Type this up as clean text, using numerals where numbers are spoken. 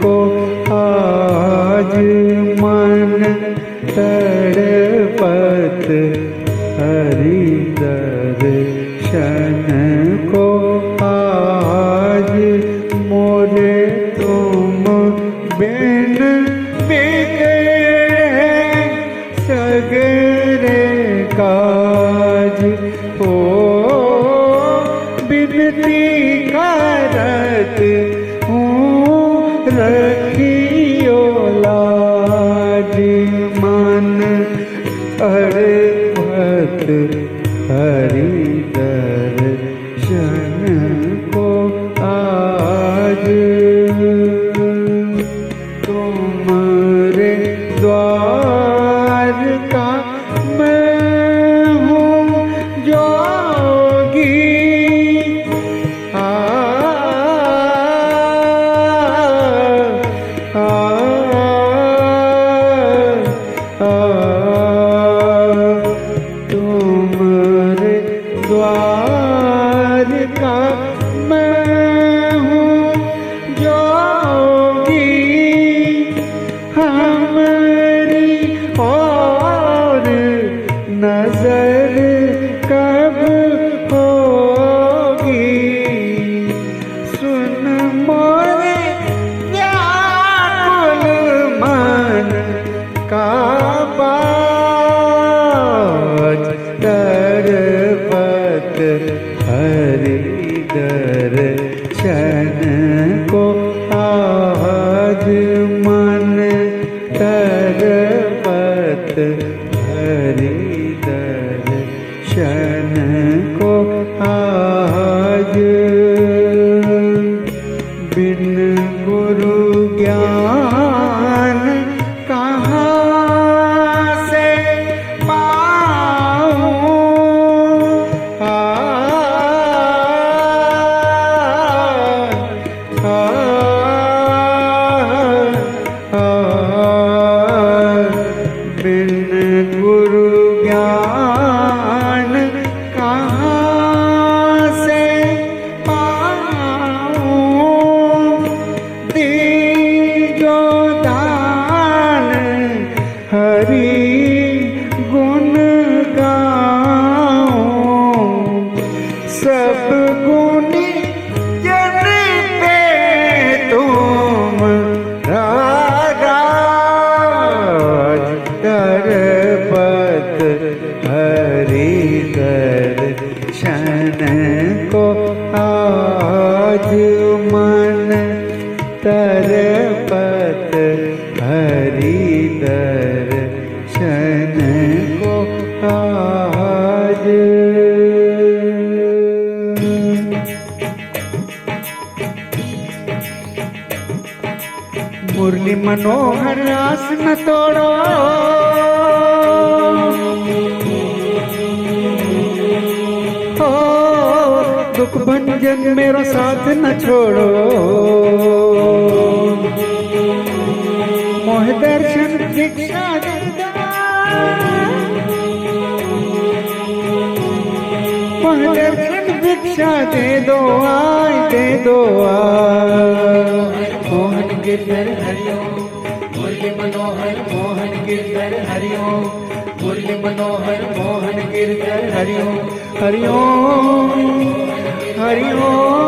को आज मन तड़पत हरि दर्शन को आज मोरे तुम बिन बिगड़े सगरे काज हो बिनती करत हूँ रखियो लाज मन अड़पत हरि दर्शन को आज तुम्हारे द्वार का मैं हूँ जोगी तुम्हारे द्वार का मैं हूँ जोगी हमारी और नजर कब होगी सुन मोरे व्याकुल मन का बाज तड़पत हरि दर्शन को आज मन तड़पत हरि दर्शन को आज बिन गुरु ज्ञान कहाँ से पाऊँ बिन गुरु ज्ञान कहाँ से पाऊँ दीजो दान हरि गुण गाऊँ सब गुणी जन पे तुम राज तड़पत हरि दर्शन को आज मन तड़पत हरि दर्शन को आज मुरली मनोहर आस न तोड़ो हो दुख भंजन मेरा साथ न छोड़ो मोह दर्शन भिक्षा मोह दर्शन भिक्षा दे दो आय दे दो आय मोहन गिरधर हरिओम मुरली मनोहर मोहन गिरधर हरिओम मुरली मनोहर मोहन गिरधर हरिओम हरिओम हरिओम